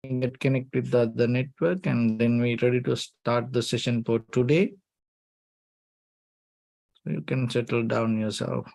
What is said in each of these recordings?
get connected with the other network, and then we're ready to start the session for today. So you can settle down yourself.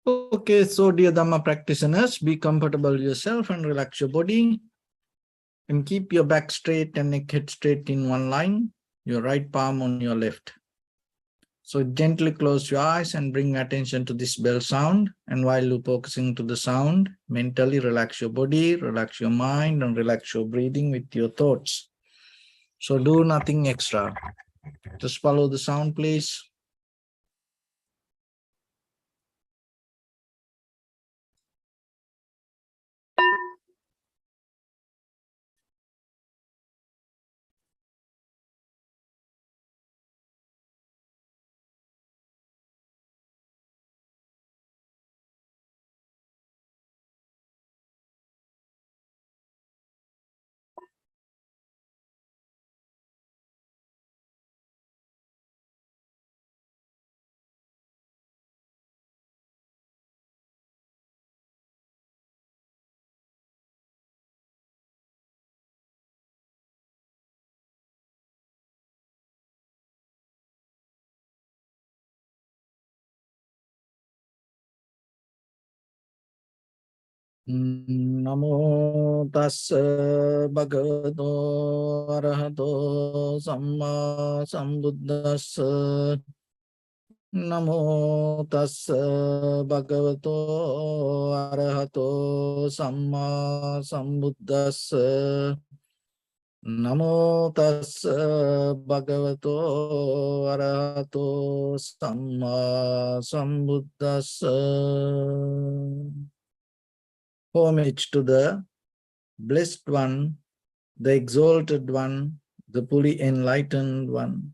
Okay, so dear Dhamma practitioners, be comfortable yourself and relax your body. And keep your back straight and neck head straight in one line, your right palm on your left. So gently close your eyes and bring attention to this bell sound. And while you're focusing to the sound, mentally relax your body, relax your mind, and relax your breathing with your thoughts. So do nothing extra. Just follow the sound, please. Namo tassa bhagavato arahato samma sambuddhassa. Namo tassa bhagavato arahato samma sambuddhassa. Namo tassa bhagavato arahato samma sambuddhassa. Homage to the blessed one, the exalted one, the fully enlightened one.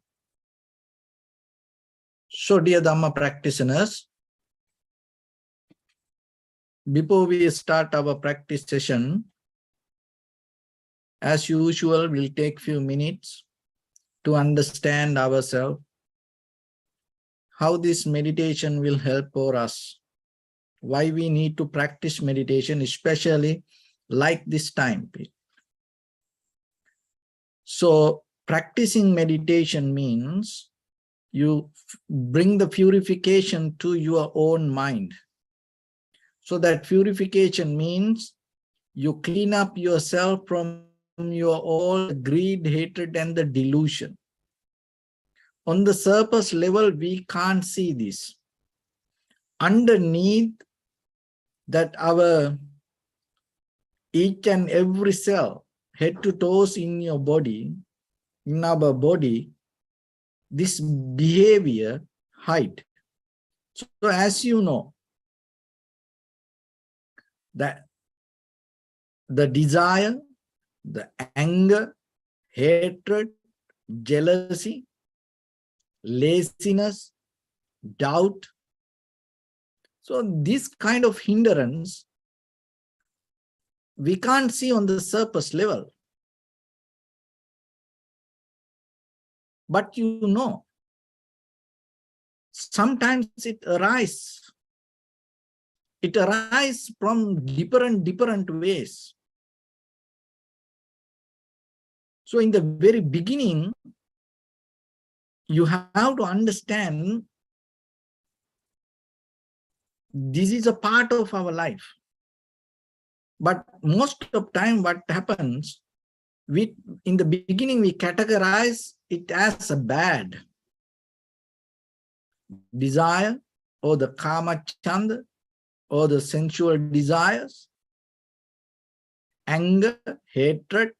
So, dear Dhamma practitioners, before we start our practice session, as usual, we'll take few minutes to understand ourselves, how this meditation will help for us, why we need to practice meditation, especially like this time period. So, practicing meditation means you bring the purification to your own mind. So that purification means you clean up yourself from your all greed, hatred, and the delusion. On the surface level, we can't see this. Underneath that, our each and every cell, head to toes in your body, in our body, this behavior hide. So as you know, that the desire, the anger, hatred, jealousy, laziness, doubt, So this kind of hindrance, we can't see on the surface level. But you know, sometimes it arises. It arises from different ways. So in the very beginning, you have to understand this is a part of our life. But most of time what happens, in the beginning we categorize it as a bad desire, or the kama chanda, or the sensual desires, anger, hatred.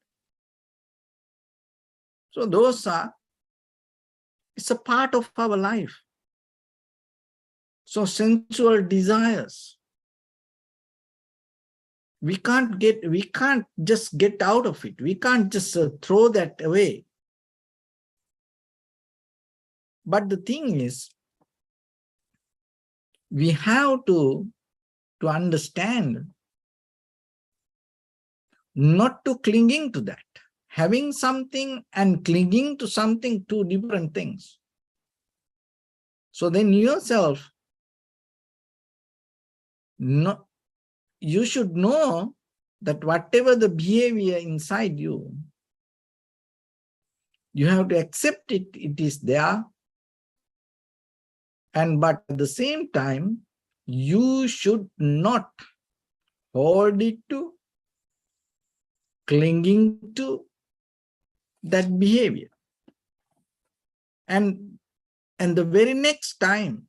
So those are, it's a part of our life. So sensual desires, we can't just get out of it. We can't just throw that away. But the thing is, we have to understand not to clinging to that. Having something and clinging to something, two different things. So then yourself, you should know that whatever the behavior inside you, you have to accept it, it is there. But at the same time, you should not hold it to, clinging to that behavior. And the very next time,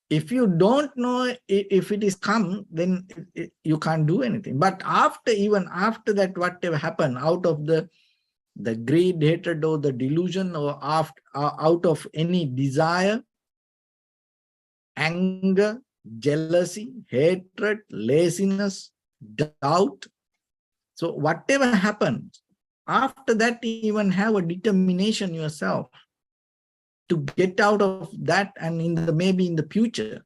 if you don't know if it is come, then you can't do anything. But even after that, whatever happened out of the greed, hatred, or the delusion, or out of any desire, anger, jealousy, hatred, laziness, doubt. So whatever happens, after that, even have a determination yourself to get out of that, and maybe in the future,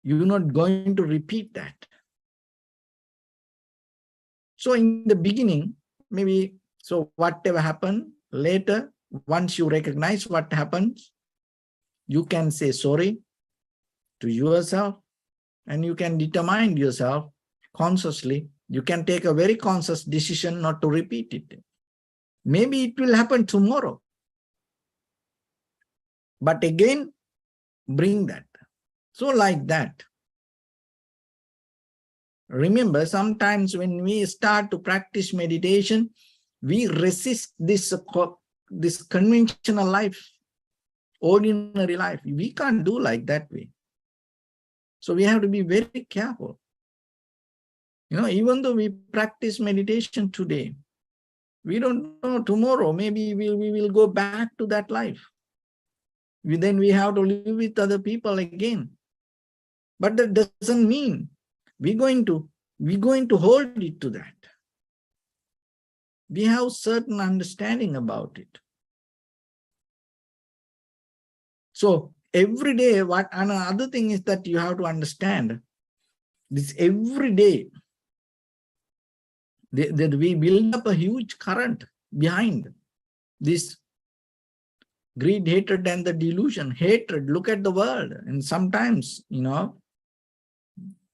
you're not going to repeat that. So in the beginning, maybe, so whatever happened, later, once you recognize what happens, you can say sorry to yourself, and you can determine yourself consciously. You can take a very conscious decision not to repeat it. Maybe it will happen tomorrow. But again, bring that. So like that. Remember, sometimes when we start to practice meditation, we resist this conventional life, ordinary life. We can't do like that way. So we have to be very careful. Even though we practice meditation today, we don't know tomorrow, maybe we will go back to that life. Then we have to live with other people again. But that doesn't mean we're going to hold it to that. We have certain understanding about it. So every day, another thing is that you have to understand this every day, that we build up a huge current behind this greed, hatred, and the delusion. Hatred, look at the world. And sometimes,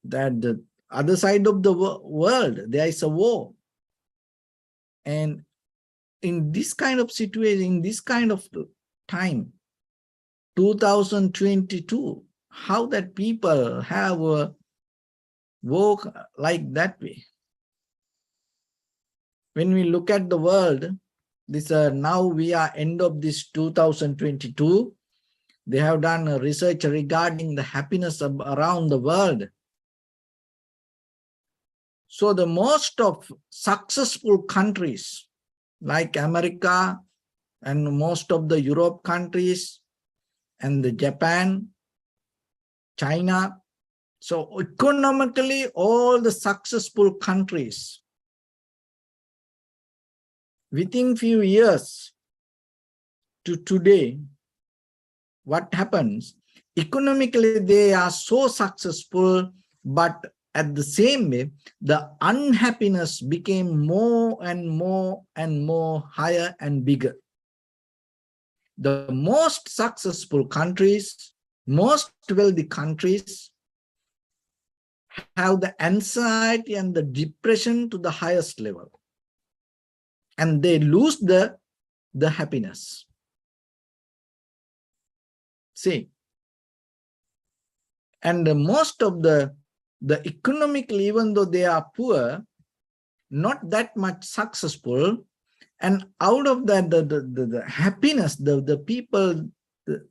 that the other side of the world, there is a war. And in this kind of situation, in this kind of time, 2022, how that people have work like that way. When we look at the world, now we are end of this 2022. They have done a research regarding the happiness around the world. So the most of successful countries like America and most of the Europe countries and the Japan, China, so economically all the successful countries, within few years to today, what happens? Economically, they are so successful, but at the same way, the unhappiness became more and more and more higher and bigger. The most successful countries, most wealthy countries have the anxiety and the depression to the highest level. And they lose the happiness. See, and most of the economically, even though they are poor, not that much successful, and out of that, the happiness, the people,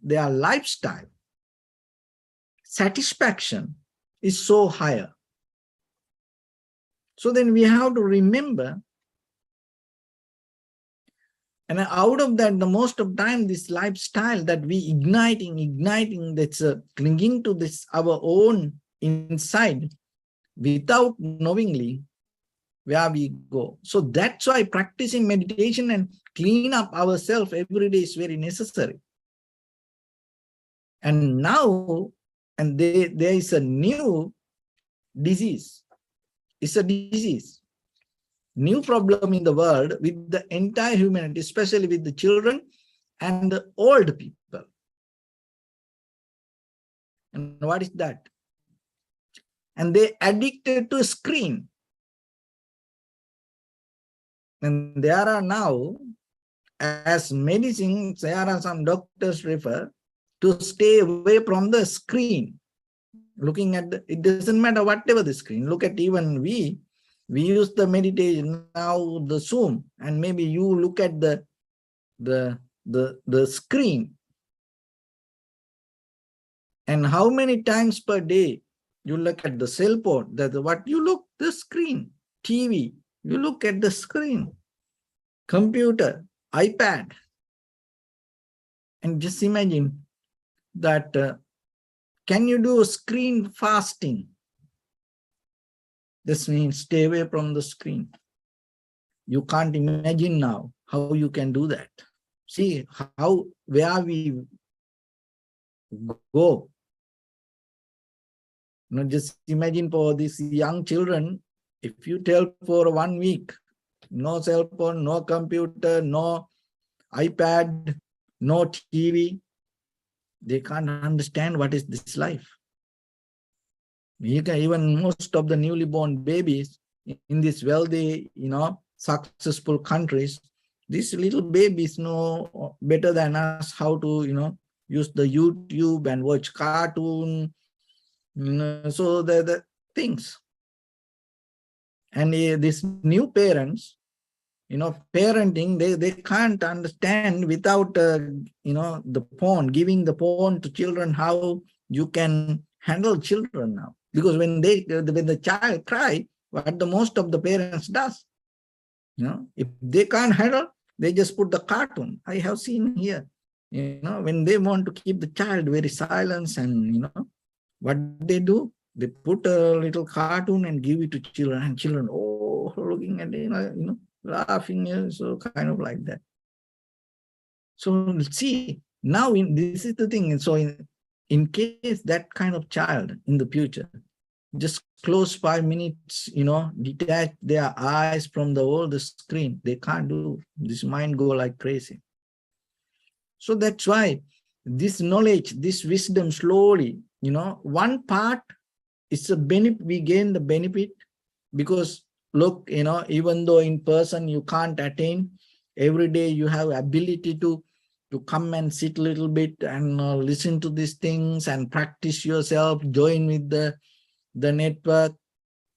their lifestyle, satisfaction is so higher. So then we have to remember, and out of that, the most of time, this lifestyle that we igniting, that's clinging to this our own inside without knowingly where we go. So that's why practicing meditation and clean up ourselves every day is very necessary. And now, and there is a new disease. It's a disease. New problem in the world with the entire humanity, especially with the children and the old people. And what is that? And they addicted to a screen. And there are now, as medicine, there are some doctors refer to stay away from the screen. Looking at it doesn't matter whatever the screen. Look at even we use the meditation now, the Zoom, and maybe you look at the screen. And how many times per day you look at the cell phone? That what you look, the screen, TV, you look at the screen, computer, iPad. And just imagine that, can you do screen fasting? This means stay away from the screen. You can't imagine now how you can do that. See where we go. Now just imagine for these young children, if you tell for 1 week, no cell phone, no computer, no iPad, no TV, they can't understand what is this life. Even most of the newly born babies in these wealthy, successful countries, these little babies know better than us how to, use the YouTube and watch cartoon. So the things. And these new parents, parenting, they can't understand without, the phone, giving the phone to children, how you can handle children now. Because when the child cry, what the most of the parents does, if they can't handle, they just put the cartoon. I have seen here, when they want to keep the child very silent, and what they do, they put a little cartoon and give it to children, and children, oh, looking at it, laughing, so kind of like that. So see, now this is the thing. So in case that kind of child in the future, just close 5 minutes, detach their eyes from the screen, they can't do. This mind go like crazy. So that's why this knowledge, this wisdom slowly, one part is a benefit, we gain the benefit, because look, even though in person you can't attain, every day you have ability to come and sit a little bit and listen to these things and practice yourself, join with the network.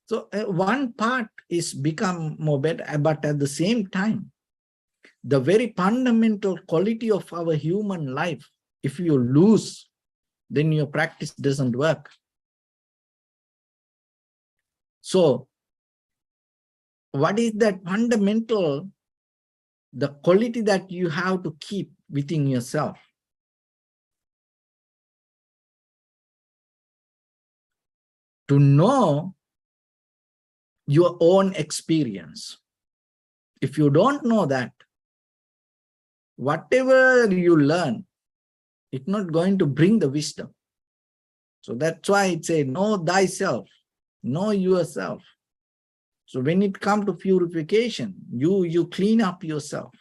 So one part is become more better, but at the same time, the very fundamental quality of our human life, if you lose, then your practice doesn't work. So what is that fundamental, the quality that you have to keep within yourself? To know your own experience. If you don't know that, whatever you learn, it's not going to bring the wisdom. So that's why it says, know thyself, know yourself. So when it comes to purification, you clean up yourself.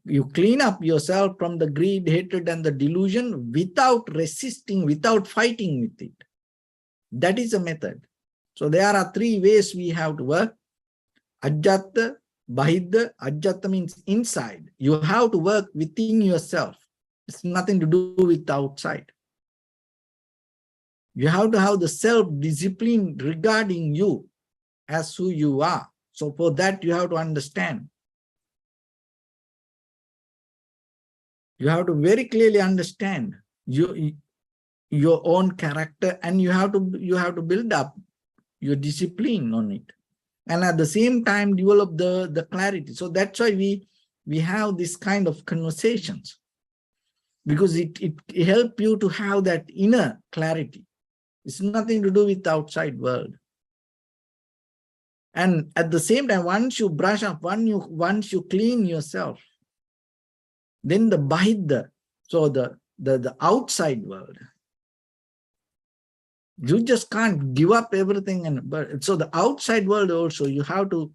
You clean up yourself from the greed, hatred, and the delusion without resisting, without fighting with it. That is a method. So there are three ways we have to work. Ajjata, Bahidha. Ajjata means inside. You have to work within yourself. It's nothing to do with outside. You have to have the self-discipline regarding you as who you are. So for that, you have to understand. You have to very clearly understand your own character, and you have to build up your discipline on it. And at the same time, develop the clarity. So that's why we have this kind of conversations, because it helps you to have that inner clarity. It's nothing to do with the outside world. And at the same time, once you brush up, once you clean yourself, then the Bahidha, so the outside world, you just can't give up everything. But so the outside world also, you have to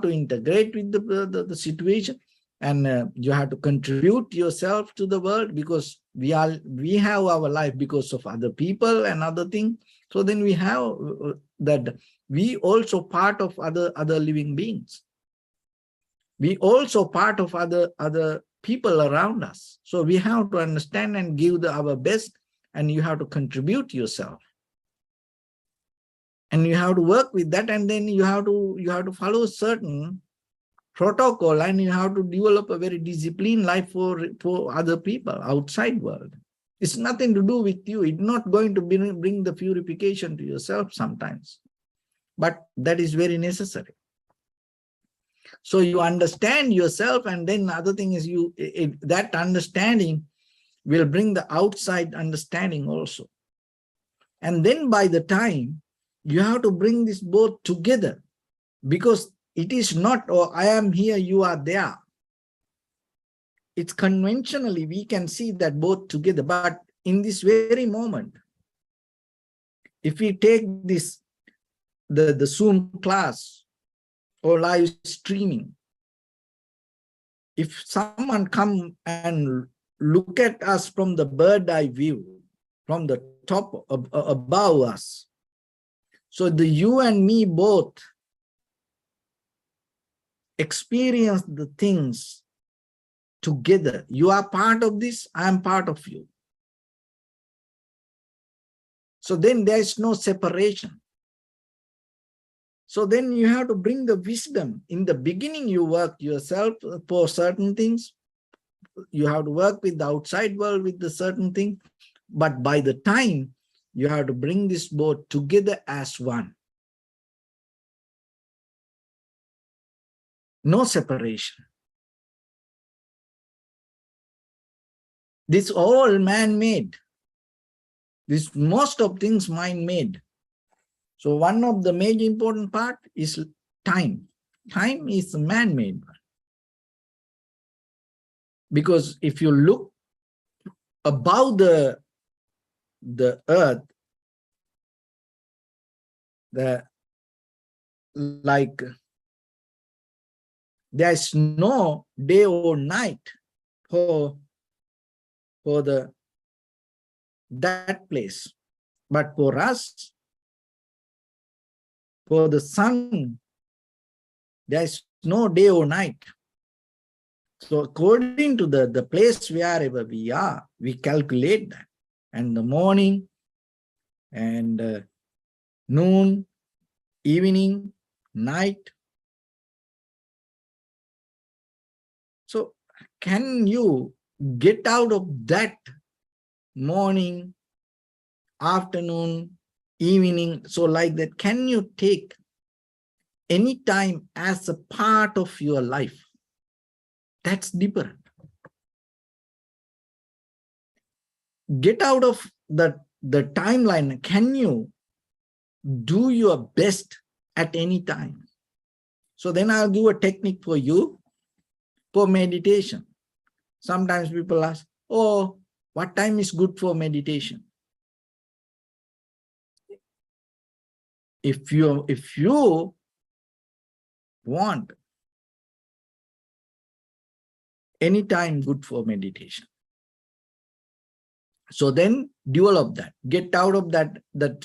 integrate with the situation, and you have to contribute yourself to the world, because we have our life because of other people and other things. So then we have that we also part of other living beings. We also part of other people around us. So we have to understand and give our best, and you have to contribute yourself. And you have to work with that, and then you have to follow a certain protocol, and you have to develop a very disciplined life for other people outside world. It's nothing to do with you. It's not going to bring the purification to yourself sometimes, but that is very necessary. So you understand yourself, and then the other thing is that understanding will bring the outside understanding also. And then by the time you have to bring this both together, because it is not, oh, I am here, you are there. It's conventionally, we can see that both together, but in this very moment, if we take this, the Zoom class or live streaming, if someone come and look at us from the bird eye view, from the top above us, so the you and me both experience the things together. You are part of this, I am part of you. So then there is no separation. So then you have to bring the wisdom. In the beginning, you work yourself for certain things. You have to work with the outside world with the certain thing. But by the time, you have to bring this both together as one. No separation. This all man-made. This most of things mind-made. So one of the major important part is time. Time is man-made. Because if you look above the earth, like there is no day or night for that place. But for us, for the sun, there is no day or night. So according to the place wherever we are, we calculate that. And the morning and noon, evening, night. So can you get out of that morning, afternoon, evening, so like that? Can you take any time as a part of your life? That's different. Get out of the timeline. Can you do your best at any time? So then I'll give a technique for you for meditation. Sometimes people ask, oh, what time is good for meditation? if you want any time good for meditation, so then develop that, get out of that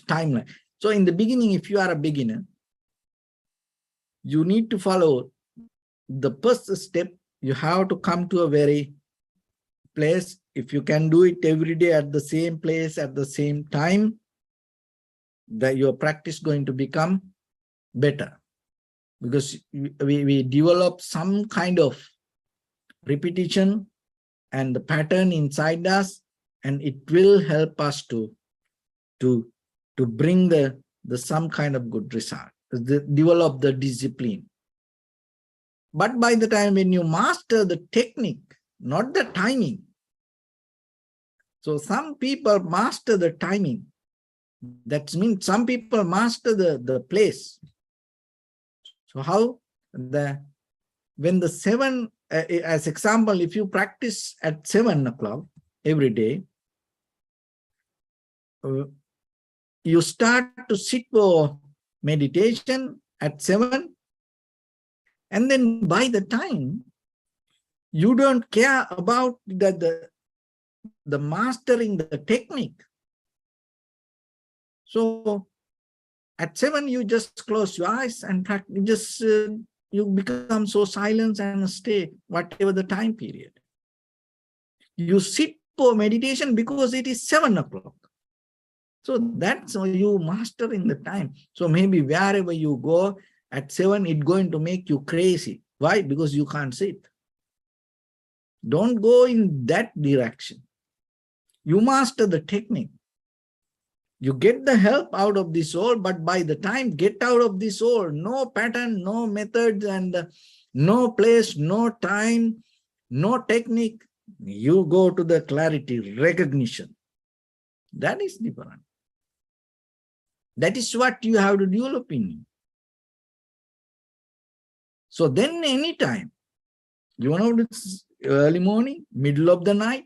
timeline. So in the beginning, if you are a beginner, you need to follow the first step. You have to come to a very place. If you can do it every day at the same place at the same time, that your practice going to become better, because we develop some kind of repetition and the pattern inside us, and it will help us to bring the some kind of good result, develop the discipline. But by the time when you master the technique, not the timing. So some people master the timing. That means some people master the place. So how when the 7, as example, if you practice at 7 o'clock every day, you start to sit for meditation at 7, and then by the time you don't care about the mastering the technique. So at 7, you just close your eyes and practice. Just you become so silent and stay whatever the time period. You sit for meditation because it is 7 o'clock. So that's how you master in the time. So maybe wherever you go at 7, it's going to make you crazy. Why? Because you can't sit. Don't go in that direction. You master the technique. You get the help out of this all, but by the time get out of this all, no pattern, no methods, and no place, no time, no technique, you go to the clarity, recognition. That is different. That is what you have to develop in you. So then anytime, you know, it's early morning, middle of the night,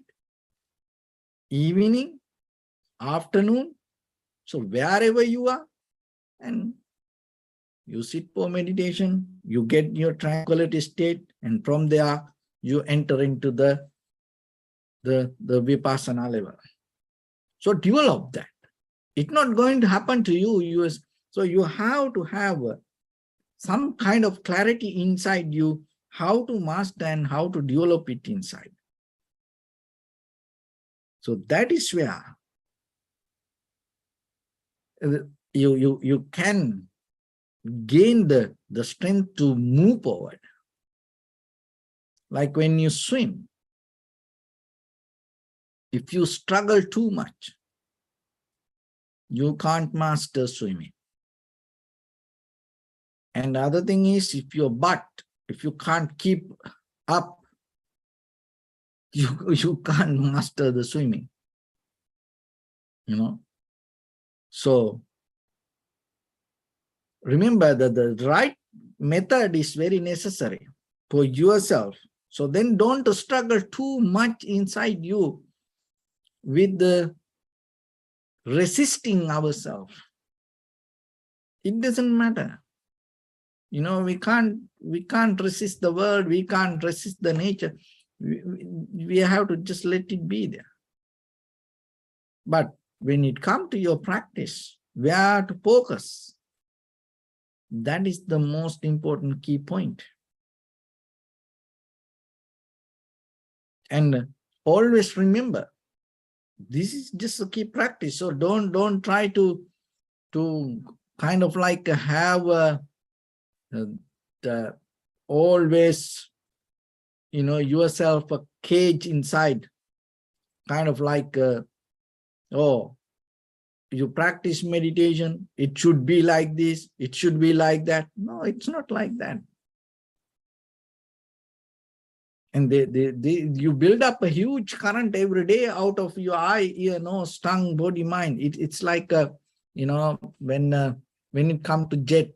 evening, afternoon, so wherever you are, and you sit for meditation, you get your tranquility state, and from there you enter into the vipassana level. So develop that. It's not going to happen to you. So you have to have some kind of clarity inside you, how to master and how to develop it inside. So that is where you can gain the strength to move forward. Like when you swim, if you struggle too much, you can't master swimming. And the other thing is, if you can't keep up, you can't master the swimming. You know? So remember that the right method is very necessary for yourself. So then don't struggle too much inside you with the resisting ourselves. It doesn't matter. You know, we can't resist the world, we can't resist the nature. We have to just let it be there. But when it comes to your practice, where to focus, that is the most important key point. And always remember, this is just a key practice. So don't try to kind of like have always, you know, yourself a cage inside, kind of like oh, you practice meditation, it should be like this, it should be like that. No, it's not like that. And you build up a huge current every day out of your eye, ear, nose, tongue, body, mind. It's like you know, when it comes to jet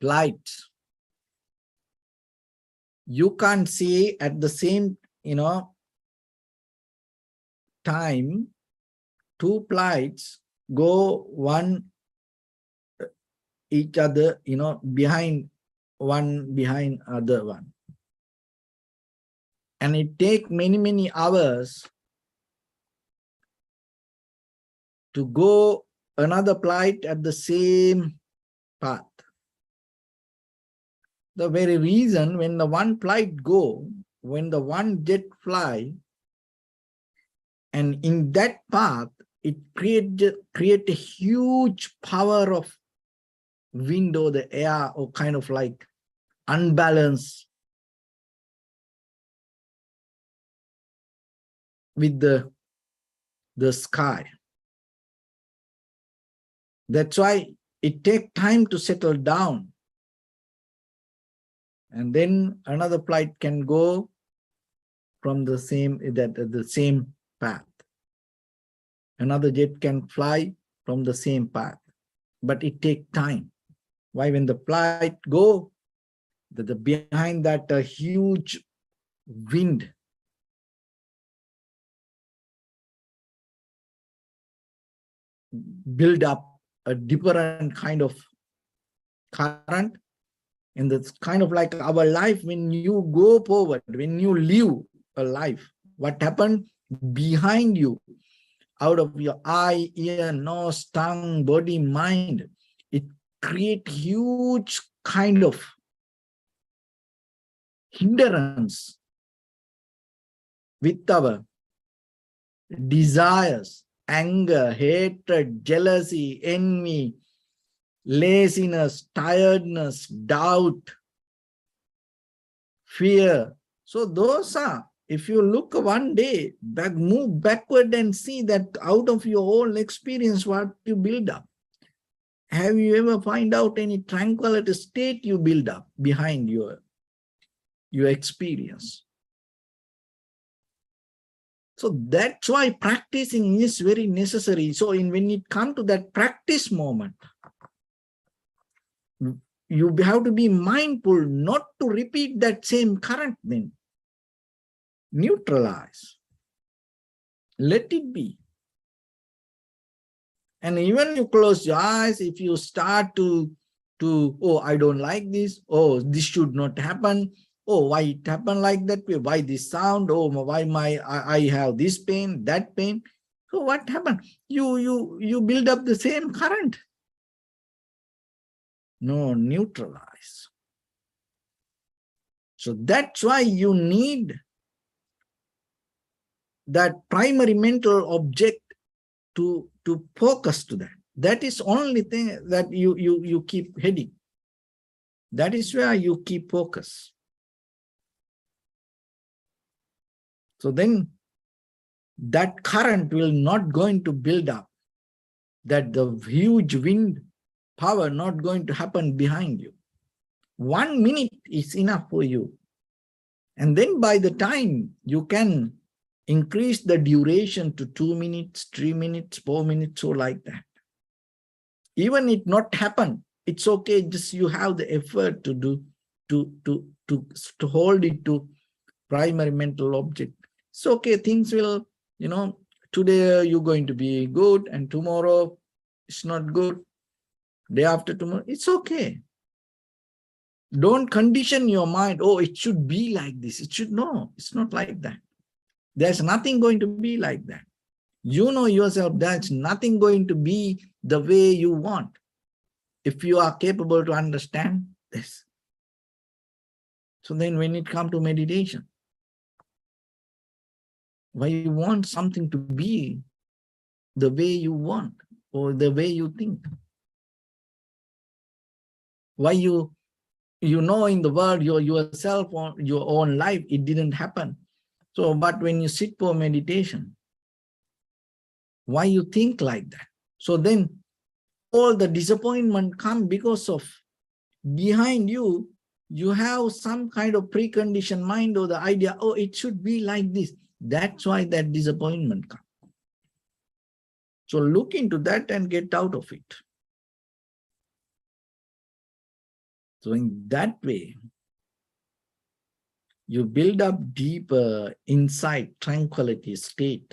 flights, you can't see at the same, you know, time 2 flights go one each other, behind other one. And it takes many, many hours to go another flight at the same path. The very reason when the one flight go, when the one jet fly, and in that path, it create a huge power of wind or the air, or kind of like unbalance with the sky. That's why it takes time to settle down. And then another flight can go from the same path. Another jet can fly from the same path, but it takes time. Why? When the flight go, behind that a huge wind build up a different kind of current. And that's kind of like our life. When you go forward, when you live a life, what happened behind you, out of your eye, ear, nose, tongue, body, mind, it creates huge kind of hindrance with our desires, anger, hatred, jealousy, envy, laziness, tiredness, doubt, fear. So those are, if you look one day back, move backward and see that out of your whole experience, what you build up. Have you ever find out any tranquility state you build up behind your experience? So that's why practicing is very necessary. So when it comes to that practice moment, you have to be mindful not to repeat that same current thing. Neutralize. Let it be. And even you close your eyes, if you start to oh, I don't like this, oh, this should not happen, oh, why it happened like that way, why this sound, oh, why I have this pain, that pain. So what happened? You build up the same current. No, neutralize. So that's why you need that primary mental object to focus to that. That is only thing that you keep heading. That is where you keep focus. So then that current will not going to build up, that the huge wind power not going to happen behind you. 1 minute is enough for you. And then by the time you can increase the duration to 2 minutes, 3 minutes, 4 minutes, so like that. Even it not happen, it's okay. Just you have the effort to do, to hold it to primary mental object. It's okay. Things will, today you're going to be good and tomorrow it's not good. Day after tomorrow, it's okay. Don't condition your mind. Oh, it should be like this. It should, no, it's not like that. There's nothing going to be like that. You know yourself, that's nothing going to be the way you want. If you are capable to understand this. So then when it comes to meditation, why you want something to be the way you want or the way you think? Why you know in the world, yourself, on your own life, it didn't happen. So, but when you sit for meditation, why you think like that? So then all the disappointment come because of behind you, you have some kind of preconditioned mind or the idea, oh, it should be like this. That's why that disappointment comes. So look into that and get out of it. So in that way, you build up deeper insight, tranquility state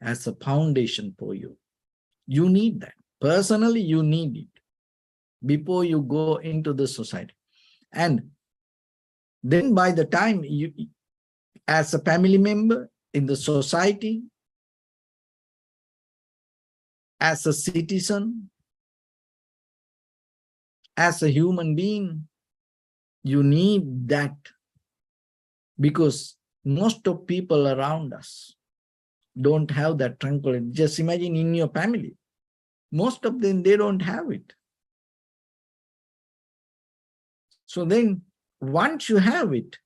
as a foundation for you. You need that. Personally, you need it before you go into the society. And then by the time you, as a family member in the society, as a citizen, as a human being, you need that, because most of people around us don't have that tranquility. Just imagine in your family, most of them, they don't have it. So then once you have it,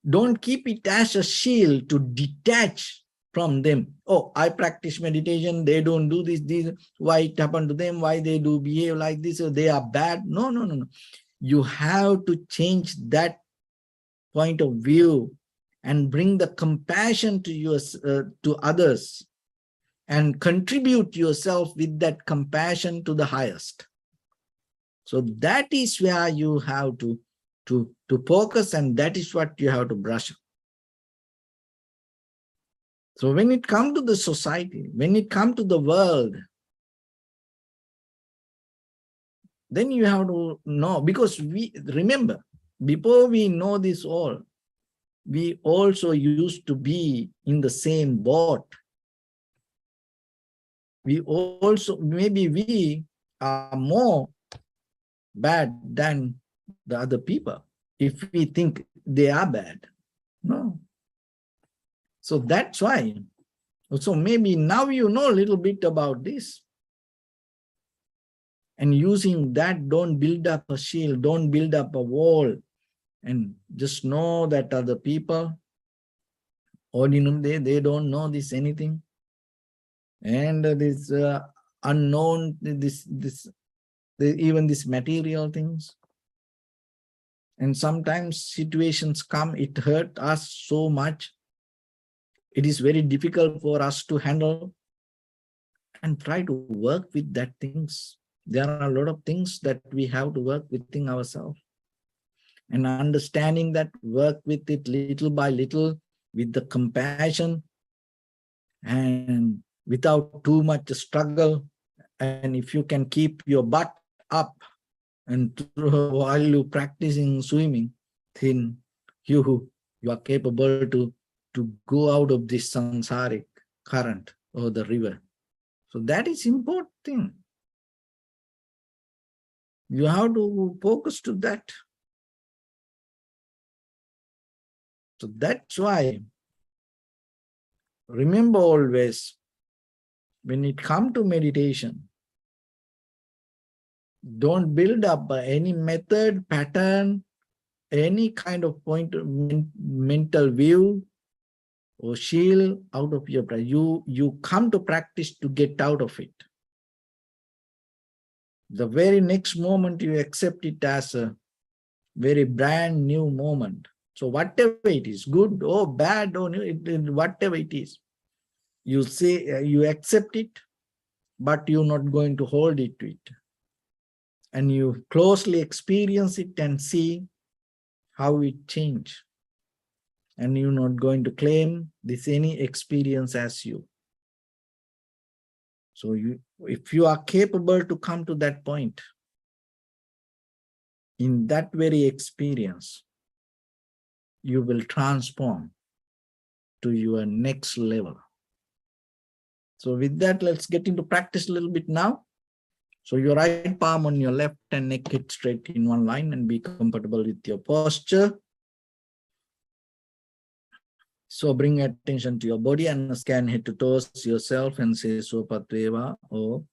don't keep it as a shield to detach from them. Oh, I practice meditation, they don't do this, why it happened to them, why they do behave like this, or they are bad. No, no, no, no. You have to change that point of view and bring the compassion to to others, and contribute yourself with that compassion to the highest. So that is where you have to focus, and that is what you have to brush up. So when it comes to the society, when it comes to the world, then you have to know, because we remember, before we know this all, we also used to be in the same boat. We also, maybe we are more bad than the other people, if we think they are bad. No. So that's why. So maybe now you know a little bit about this. And using that, don't build up a shield, don't build up a wall, and just know that other people, ordinarily, they don't know this anything. And this unknown, even this material things. And sometimes situations come, it hurt us so much. It is very difficult for us to handle, and try to work with that things. There are a lot of things that we have to work within ourselves. And understanding that, work with it little by little, with the compassion and without too much struggle. And if you can keep your butt up and while you practicing swimming, then you are capable to go out of this samsaric current or the river. So that is important thing. You have to focus to that. So that's why, remember always, when it comes to meditation, don't build up any method, pattern, any kind of mental view or shield out of your practice. You come to practice to get out of it. The very next moment you accept it as a very brand new moment. So whatever it is, good or bad or whatever it is, you say you accept it, but you're not going to hold it to it. And you closely experience it and see how it changed. And you're not going to claim this any experience as you. So if you are capable to come to that point, in that very experience, you will transform to your next level. So with that, let's get into practice a little bit now. So your right palm on your left and neck hit straight in one line, and be comfortable with your posture. So bring attention to your body and scan head to toes yourself and say Sopatveva, or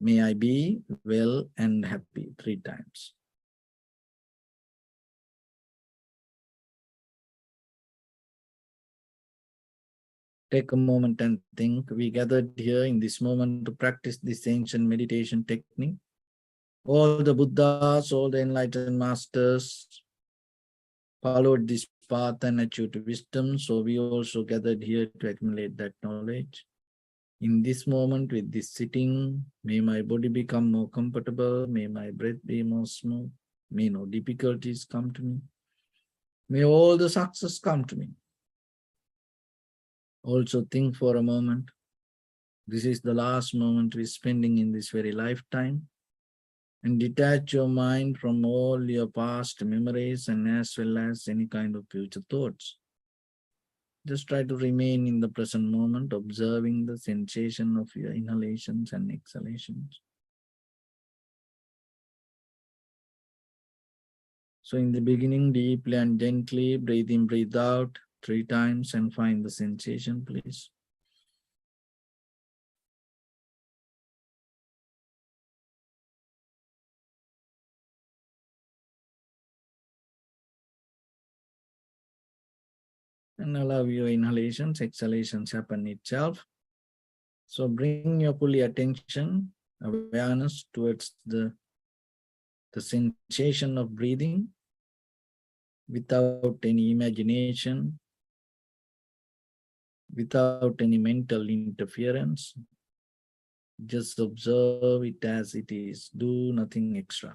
may I be well and happy 3 times. Take a moment and think. We gathered here in this moment to practice this ancient meditation technique. All the Buddhas, all the enlightened masters followed this path and achieved wisdom. So we also gathered here to accumulate that knowledge. In this moment, with this sitting, may my body become more comfortable. May my breath be more smooth. May no difficulties come to me. May all the success come to me. Also think for a moment. This is the last moment we're spending in this very lifetime. And detach your mind from all your past memories and as well as any kind of future thoughts. Just try to remain in the present moment, observing the sensation of your inhalations and exhalations. So in the beginning, deeply and gently, breathe in, breathe out 3 times and find the sensation, please. And allow your inhalations, exhalations happen itself. So bring your fully attention, awareness towards the sensation of breathing without any imagination, without any mental interference. Just observe it as it is. Do nothing extra.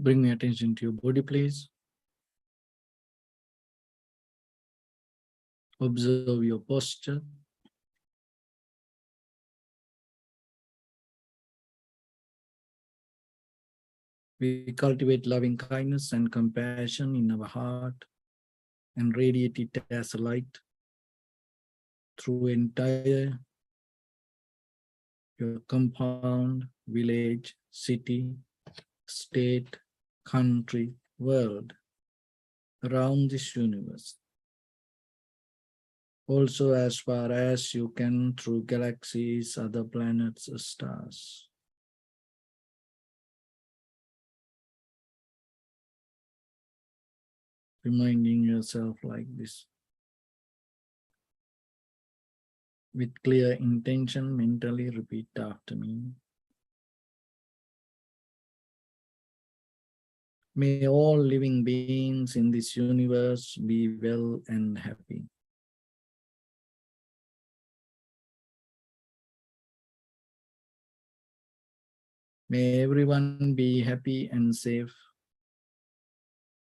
Bring your attention to your body, please. Observe your posture. We cultivate loving kindness and compassion in our heart and radiate it as a light through entire your compound, village, city, state, country, world, around this universe. Also as far as you can through galaxies, other planets, stars. Reminding yourself like this. With clear intention, mentally repeat after me. May all living beings in this universe be well and happy. May everyone be happy and safe.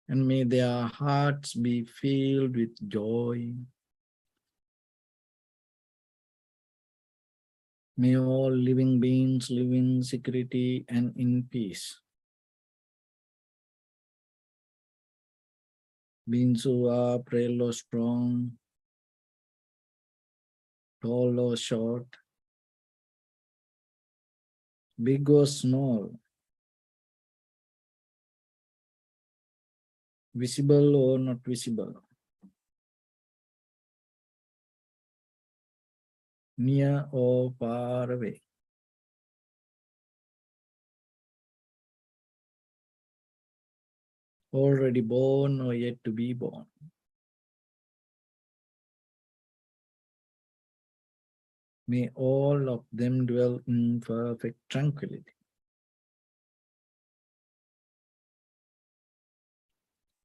And may their hearts be filled with joy. May all living beings live in security and in peace. Beings who are frail or strong, tall or short, big or small, visible or not visible, near or far away. Already born or yet to be born. May all of them dwell in perfect tranquility.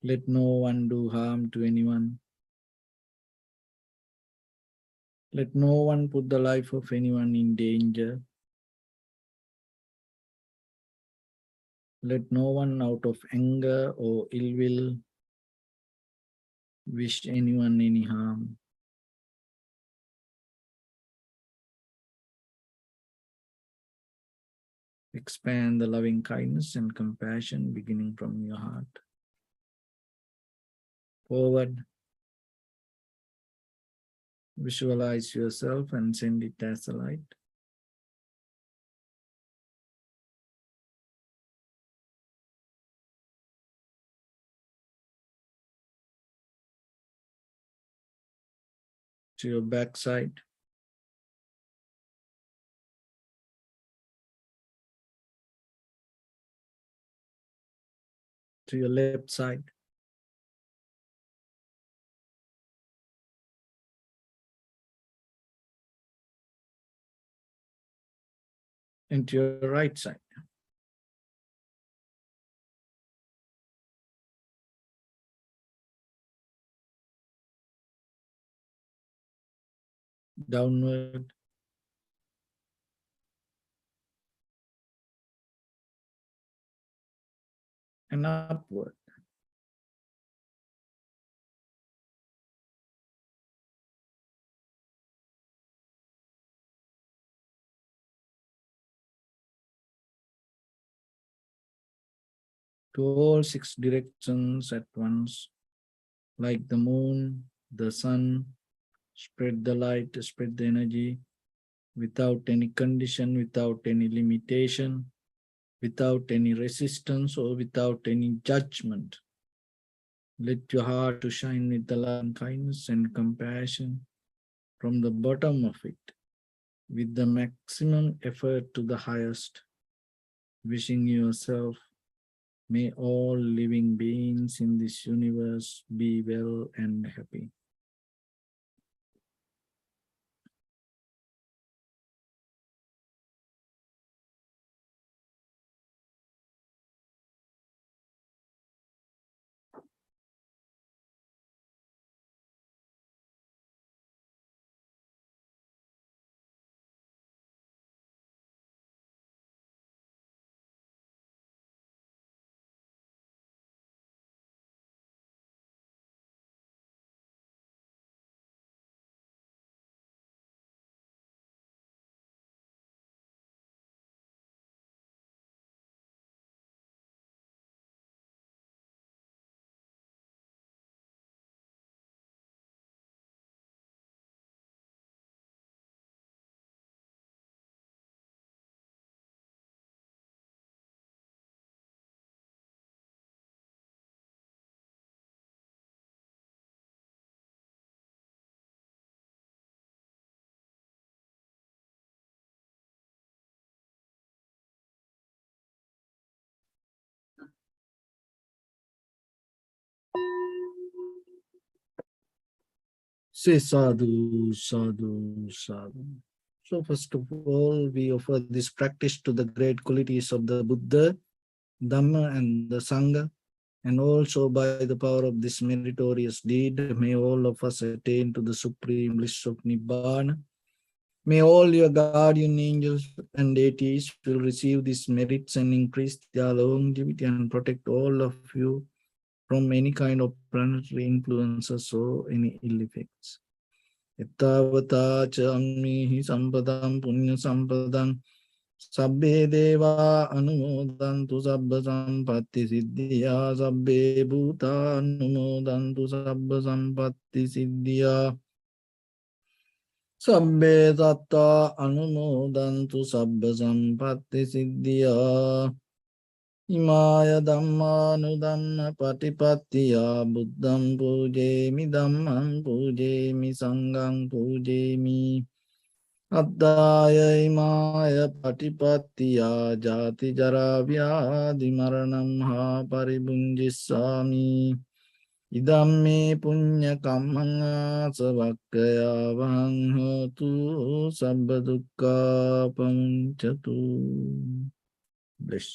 Let no one do harm to anyone. Let no one put the life of anyone in danger. Let no one out of anger or ill will wish anyone any harm. Expand the loving kindness and compassion beginning from your heart. Forward. Visualize yourself and send it as a light. To your backside. To your left side. And to your right side. Downward. And upward. To all 6 directions at once, like the moon, the sun, spread the light, spread the energy, without any condition, without any limitation, without any resistance or without any judgment. Let your heart to shine with the love and kindness and compassion from the bottom of it, with the maximum effort to the highest, wishing yourself, may all living beings in this universe be well and happy. Say sadhu, sadhu, sadhu. So first of all, we offer this practice to the great qualities of the Buddha, Dhamma and the Sangha. And also by the power of this meritorious deed, may all of us attain to the supreme bliss of Nibbana. May all your guardian angels and deities will receive these merits and increase their longevity and protect all of you from any kind of planetary influences or any ill effects. Ettavata cha ammihi sampadam punya sampadam sabbe deva anumodantu sabba sampatti siddhya sabbe bhuta anumodantu sabba sampatti siddhya sabbe tatta anumodantu sabba sampatti siddhya Imaya Dhammanudhamma Patipattiya Buddham Pujemi Dhammam Pujemi Sangham Pujemi Addaya Imaya Patipattiya Jati Jara Vyadhi Maranam Ha Paribunjissami Idamme Punya Kammanga Savakkaya Vahang Hotu Sabba Dukkha Pamunchatu. Bless.